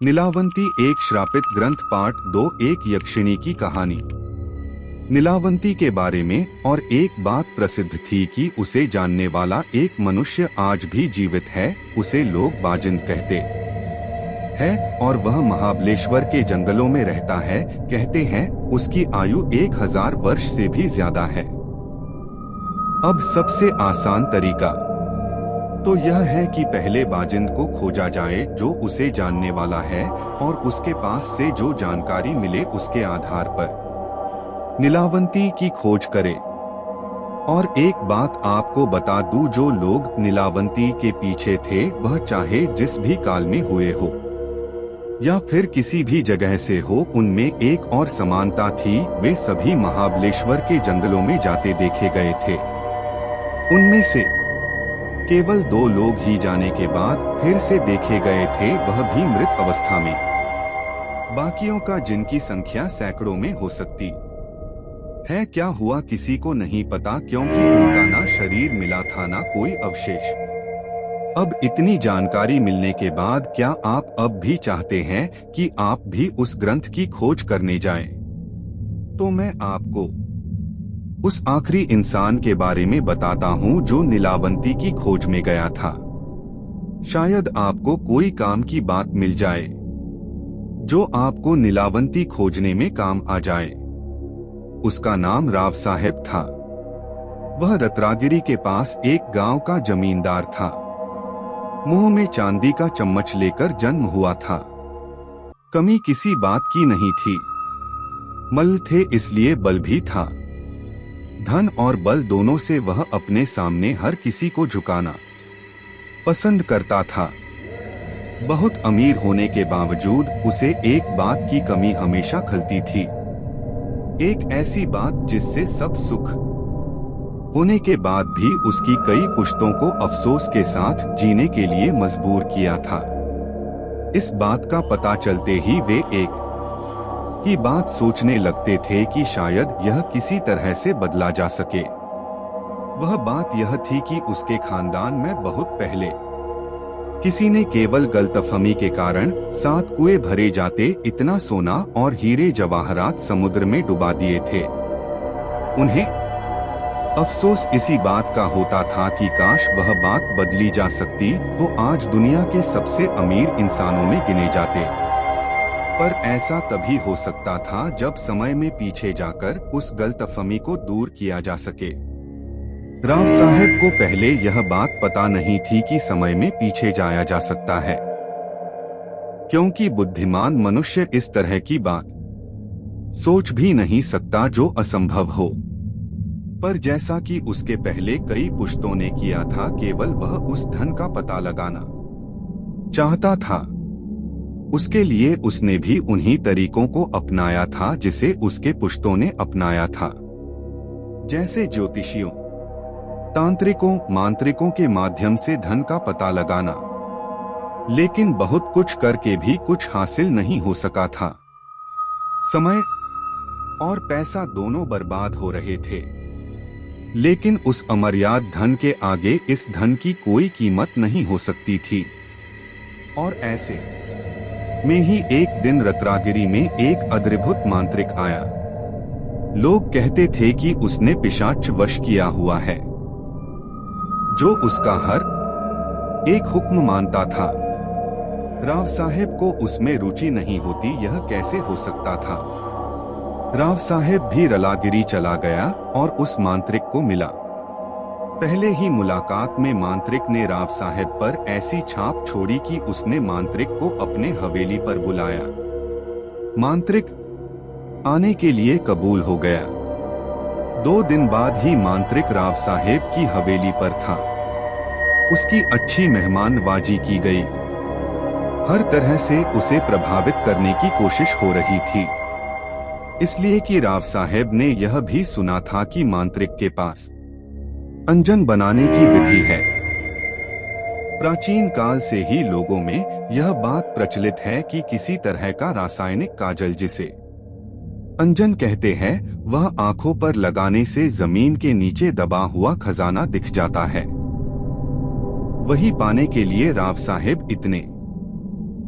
नीलावंती एक श्रापित ग्रंथ पार्ट 2 एक यक्षिणी की कहानी। नीलावंती के बारे में और एक बात प्रसिद्ध थी कि उसे जानने वाला एक मनुष्य आज भी जीवित है। उसे लोग बाजिंद कहते हैं और वह महाबलेश्वर के जंगलों में रहता है। कहते हैं उसकी आयु 1000 वर्ष से भी ज्यादा है। अब सबसे आसान तरीका तो यह है कि पहले बाजिंद को खोजा जाए जो उसे जानने वाला है और उसके पास से जो जानकारी मिले उसके आधार पर नीलावंती की खोज करे। और एक बात आपको बता दूं, जो लोग नीलावंती के पीछे थे वह चाहे जिस भी काल में हुए हो या फिर किसी भी जगह से हो, उनमें एक और समानता थी। वे सभी महाबलेश्वर के जंगलों में जाते देखे गए थे। उनमें से केवल 2 लोग ही जाने के बाद फिर से देखे गए थे, वह भी मृत अवस्था में। बाकियों का जिनकी संख्या सैकड़ों में हो सकती है। क्या हुआ किसी को नहीं पता, क्योंकि उनका ना शरीर मिला था ना कोई अवशेष। अब इतनी जानकारी मिलने के बाद क्या आप अब भी चाहते हैं कि आप भी उस ग्रंथ की खोज करने जाएं? तो मैं आपको उस आखिरी इंसान के बारे में बताता हूँ जो नीलावंती की खोज में गया था। शायद आपको कोई काम की बात मिल जाए जो आपको नीलावंती खोजने में काम आ जाए। उसका नाम राव साहेब था। वह रतरागिरी के पास एक गांव का जमींदार था। मुंह में चांदी का चम्मच लेकर जन्म हुआ था। कमी किसी बात की नहीं थी। मल्ल थे इसलिए बल भी था। धन और बल दोनों से वह अपने सामने हर किसी को झुकाना पसंद करता था। बहुत अमीर होने के बावजूद उसे एक बात की कमी हमेशा खलती थी। एक ऐसी बात जिससे सब सुख होने के बाद भी उसकी कई पुश्तों को अफसोस के साथ जीने के लिए मजबूर किया था। इस बात का पता चलते ही वे एक की बात सोचने लगते थे कि शायद यह किसी तरह से बदला जा सके। वह बात यह थी कि उसके खानदान में बहुत पहले किसी ने केवल गलतफहमी के कारण 7 कुएं भरे जाते इतना सोना और हीरे जवाहरात समुद्र में डुबा दिए थे। उन्हें अफसोस इसी बात का होता था कि काश वह बात बदली जा सकती तो आज दुनिया के सबसे अमीर इंसानों में गिने जाते। पर ऐसा तभी हो सकता था जब समय में पीछे जाकर उस गलतफहमी को दूर किया जा सके। राव साहब को पहले यह बात पता नहीं थी कि समय में पीछे जाया जा सकता है, क्योंकि बुद्धिमान मनुष्य इस तरह की बात सोच भी नहीं सकता जो असंभव हो। पर जैसा कि उसके पहले कई पुश्तों ने किया था, केवल वह उस धन का पता लगाना चाहता था। उसके लिए उसने भी उन्हीं तरीकों को अपनाया था जिसे उसके पुश्तों ने अपनाया था, जैसे ज्योतिषियों, तांत्रिकों, मांत्रिकों के माध्यम से धन का पता लगाना। लेकिन बहुत कुछ करके भी कुछ हासिल नहीं हो सका था। समय और पैसा दोनों बर्बाद हो रहे थे। लेकिन उस अमर्याद धन के आगे इस धन की कोई कीमत नहीं हो सकती थी। और ऐसे में ही एक दिन रतरागिरी में एक अद्भुत मांत्रिक आया। लोग कहते थे कि उसने पिशाच वश किया हुआ है, जो उसका हर एक हुक्म मानता था। राव साहेब को उसमें रुचि नहीं होती, यह कैसे हो सकता था। राव साहेब भी रलागिरी चला गया और उस मांत्रिक को मिला। पहले ही मुलाकात में मांत्रिक ने राव साहेब पर ऐसी छाप छोड़ी कि उसने मांत्रिक को अपने हवेली पर बुलाया। मांत्रिक आने के लिए कबूल हो गया। 2 दिन बाद ही मांत्रिक राव साहेब की हवेली पर था। उसकी अच्छी मेहमानवाजी की गई। हर तरह से उसे प्रभावित करने की कोशिश हो रही थी, इसलिए कि राव साहेब ने यह भी सुना था कि मांत्रिक के पास अंजन बनाने की विधि है। प्राचीन काल से ही लोगों में यह बात प्रचलित है कि किसी तरह का रासायनिक काजल, जिसे अंजन कहते हैं, वह आंखों पर लगाने से जमीन के नीचे दबा हुआ खजाना दिख जाता है। वही पाने के लिए राव साहेब इतने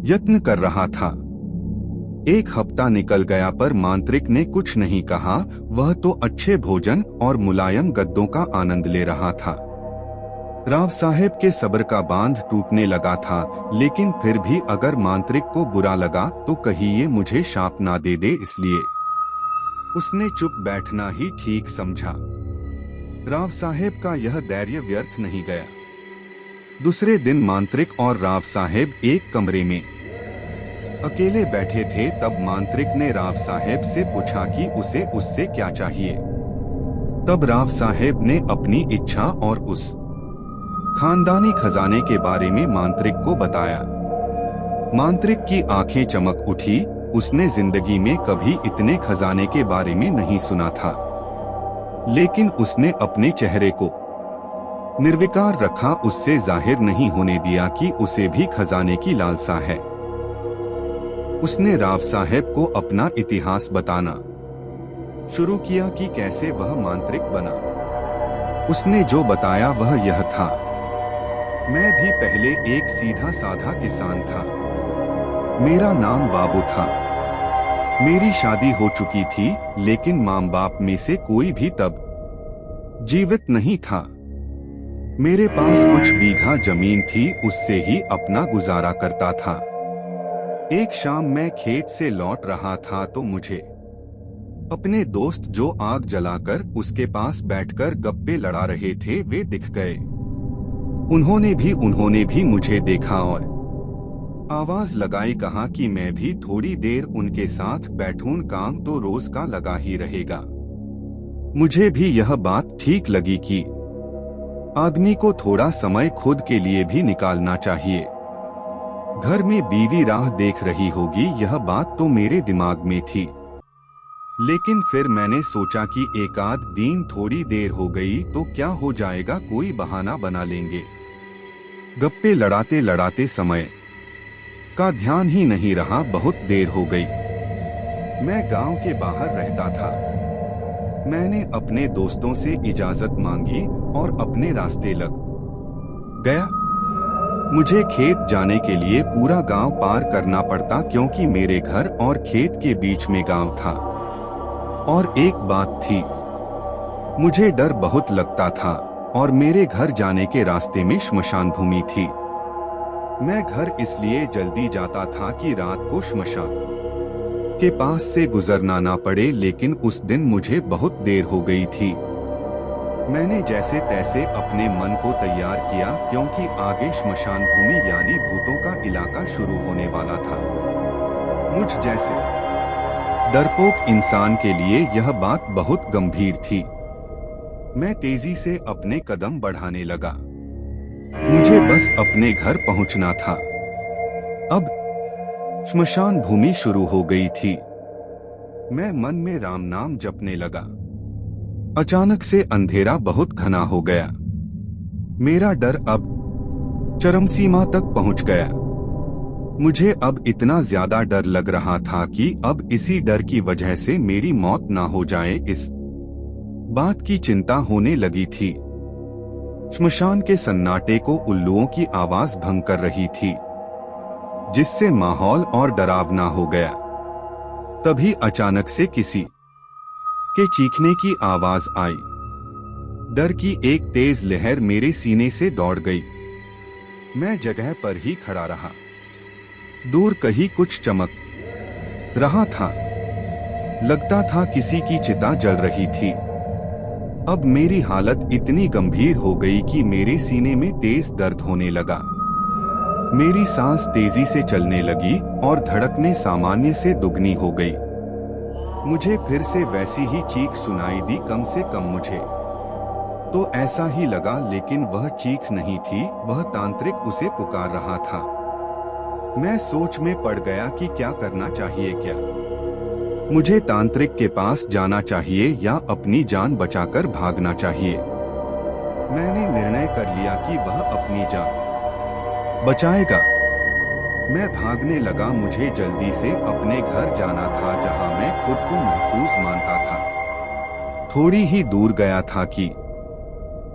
यत्न कर रहा था। एक हफ्ता निकल गया पर मांत्रिक ने कुछ नहीं कहा। वह तो अच्छे भोजन और मुलायम गद्दों का आनंद ले रहा था। राव साहेब के सब्र का बांध टूटने लगा था, लेकिन फिर भी अगर मांत्रिक को बुरा लगा तो कहीं ये मुझे शाप ना दे दे, इसलिए उसने चुप बैठना ही ठीक समझा। राव साहेब का यह धैर्य व्यर्थ नहीं गया। दूसरे दिन मांत्रिक और राव साहेब एक कमरे में अकेले बैठे थे। तब मांत्रिक ने राव साहेब से पूछा कि उसे उससे क्या चाहिए। तब राव साहेब ने अपनी इच्छा और उस खानदानी खजाने के बारे में मांत्रिक को बताया। मांत्रिक की आंखें चमक उठी। उसने जिंदगी में कभी इतने खजाने के बारे में नहीं सुना था, लेकिन उसने अपने चेहरे को निर्विकार रखा। उससे जाहिर नहीं होने दिया कि उसे भी खजाने की लालसा है। उसने राव साहेब को अपना इतिहास बताना शुरू किया कि कैसे वह मांत्रिक बना। उसने जो बताया वह यह था, मैं भी पहले एक सीधा साधा किसान था। मेरा नाम बाबू था। मेरी शादी हो चुकी थी, लेकिन माँ बाप में से कोई भी तब जीवित नहीं था। मेरे पास कुछ बीघा जमीन थी, उससे ही अपना गुजारा करता था। एक शाम मैं खेत से लौट रहा था तो मुझे अपने दोस्त जो आग जलाकर उसके पास बैठकर गप्पे लड़ा रहे थे वे दिख गए। उन्होंने भी मुझे देखा और आवाज लगाई, कहा कि मैं भी थोड़ी देर उनके साथ बैठूं, काम तो रोज का लगा ही रहेगा। मुझे भी यह बात ठीक लगी कि आदमी को थोड़ा समय खुद के लिए भी निकालना चाहिए। घर में बीवी राह देख रही होगी, यह बात तो मेरे दिमाग में थी। लेकिन फिर मैंने सोचा कि एक आध दिन थोड़ी देर हो गई तो क्या हो जाएगा, कोई बहाना बना लेंगे। गप्पे लड़ाते लड़ाते समय का ध्यान ही नहीं रहा, बहुत देर हो गई। मैं गांव के बाहर रहता था। मैंने अपने दोस्तों से इजाजत मांगी और अपने रास्ते लग गया। मुझे खेत जाने के लिए पूरा गांव पार करना पड़ता, क्योंकि मेरे घर और खेत के बीच में गांव था। और एक बात थी, मुझे डर बहुत लगता था और मेरे घर जाने के रास्ते में श्मशान भूमि थी। मैं घर इसलिए जल्दी जाता था कि रात को श्मशान के पास से गुजरना ना पड़े, लेकिन उस दिन मुझे बहुत देर हो गई थी। मैंने जैसे तैसे अपने मन को तैयार किया, क्योंकि आगे श्मशान भूमि यानी भूतों का इलाका शुरू होने वाला था। मुझ जैसे डरपोक इंसान के लिए यह बात बहुत गंभीर थी। मैं तेजी से अपने कदम बढ़ाने लगा। मुझे बस अपने घर पहुंचना था। अब श्मशान भूमि शुरू हो गई थी। मैं मन में राम नाम जपने लगा। अचानक से अंधेरा बहुत घना हो गया। मेरा डर अब चरम सीमा तक पहुंच गया। मुझे अब इतना ज्यादा डर लग रहा था कि अब इसी डर की वजह से मेरी मौत ना हो जाए, इस बात की चिंता होने लगी थी। श्मशान के सन्नाटे को उल्लुओं की आवाज भंग कर रही थी, जिससे माहौल और डरावना हो गया। तभी अचानक से किसी के चीखने की आवाज आई। डर की एक तेज लहर मेरे सीने से दौड़ गई। मैं जगह पर ही खड़ा रहा। दूर कहीं कुछ चमक रहा था। लगता था किसी की चिता जल रही थी। अब मेरी हालत इतनी गंभीर हो गई कि मेरे सीने में तेज दर्द होने लगा। मेरी सांस तेजी से चलने लगी और धड़कनें सामान्य से दुगनी हो गई। मुझे फिर से वैसी ही चीख सुनाई दी, कम से कम मुझे तो ऐसा ही लगा, लेकिन वह चीख नहीं थी, वह तांत्रिक उसे पुकार रहा था। मैं सोच में पड़ गया कि क्या करना चाहिए। क्या मुझे तांत्रिक के पास जाना चाहिए या अपनी जान बचाकर भागना चाहिए? मैंने निर्णय कर लिया कि वह अपनी जान बचाएगा। मैं भागने लगा। मुझे जल्दी से अपने घर जाना था, जहां मैं खुद को महफूज मानता था। थोड़ी ही दूर गया था कि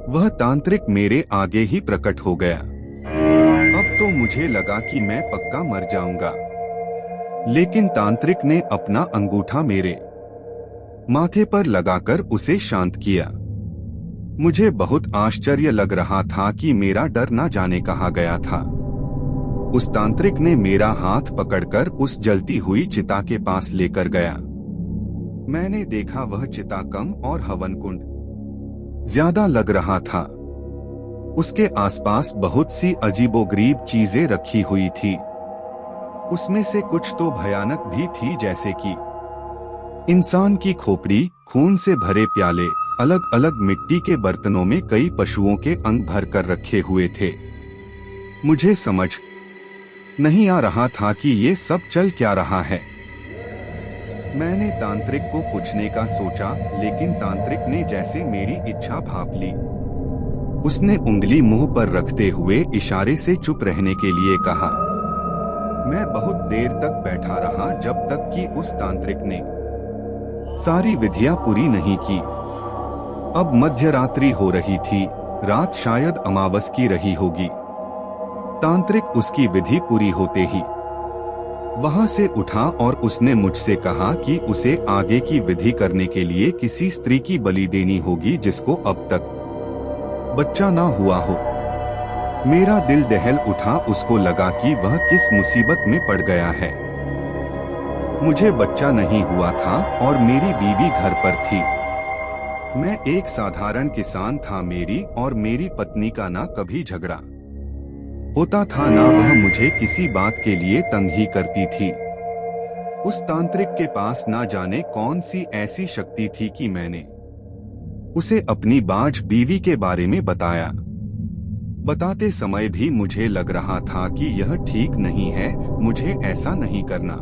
वह तांत्रिक मेरे आगे ही प्रकट हो गया। अब तो मुझे लगा कि मैं पक्का मर जाऊंगा। लेकिन तांत्रिक ने अपना अंगूठा मेरे माथे पर लगाकर उसे शांत किया। मुझे बहुत आश्चर्य लग रहा था कि मेरा डर न जाने कहाँ गया था। उस तांत्रिक ने मेरा हाथ पकड़कर उस जलती हुई चिता के पास लेकर गया। मैंने देखा वह चिता कम और हवन कुंड ज्यादा लग रहा था। उसके आसपास बहुत सी अजीबोगरीब चीजें रखी हुई थी। उसमें से कुछ तो भयानक भी थी, जैसे कि इंसान की खोपड़ी, खून से भरे प्याले, अलग अलग मिट्टी के बर्तनों में कई पशुओं के अंग भर कर रखे हुए थे। मुझे समझ नहीं आ रहा था कि ये सब चल क्या रहा है। मैंने तांत्रिक को पूछने का सोचा, लेकिन तांत्रिक ने जैसे मेरी इच्छा भांप ली। उसने उंगली मुंह पर रखते हुए इशारे से चुप रहने के लिए कहा। मैं बहुत देर तक बैठा रहा, जब तक कि उस तांत्रिक ने सारी विधियां पूरी नहीं की। अब मध्यरात्रि हो रही थी, रात शायद अमावस की रही होगी। तांत्रिक उसकी विधि पूरी होते ही वहां से उठा और उसने मुझसे कहा कि उसे आगे की विधि करने के लिए किसी स्त्री की बलि देनी होगी जिसको अब तक बच्चा ना हुआ हो। मेरा दिल दहल उठा। उसको लगा कि वह किस मुसीबत में पड़ गया है। मुझे बच्चा नहीं हुआ था और मेरी बीवी घर पर थी। मैं एक साधारण किसान था। मेरी और मेरी पत्नी का ना कभी झगड़ा होता था, ना वह मुझे किसी बात के लिए तंग ही करती थी। उस तांत्रिक के पास ना जाने कौन सी ऐसी शक्ति थी कि मैंने उसे अपनी बाझ बीवी के बारे में बताया। बताते समय भी मुझे लग रहा था कि यह ठीक नहीं है, मुझे ऐसा नहीं करना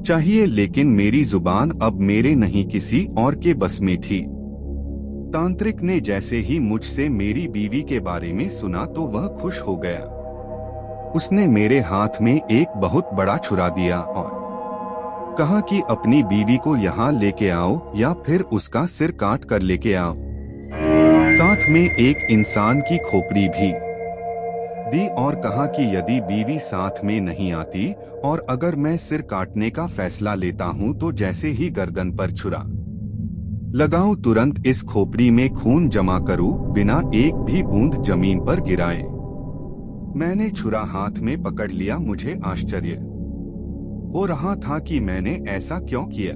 चाहिए, लेकिन मेरी जुबान अब मेरे नहीं किसी और के बस में थी। तांत्रिक ने जैसे ही मुझसे मेरी बीवी के बारे में सुना तो वह खुश हो गया। उसने मेरे हाथ में एक बहुत बड़ा छुरा दिया और कहा कि अपनी बीवी को यहाँ लेके आओ या फिर उसका सिर काट कर लेके आओ। साथ में एक इंसान की खोपड़ी भी दी और कहा कि यदि बीवी साथ में नहीं आती और अगर मैं सिर काटने का फैसला लेता हूँ तो जैसे ही गर्दन पर छुरा लगाऊं तुरंत इस खोपड़ी में खून जमा करूं बिना एक भी बूंद जमीन पर गिराए। मैंने छुरा हाथ में पकड़ लिया। मुझे आश्चर्य हो रहा था कि मैंने ऐसा क्यों किया।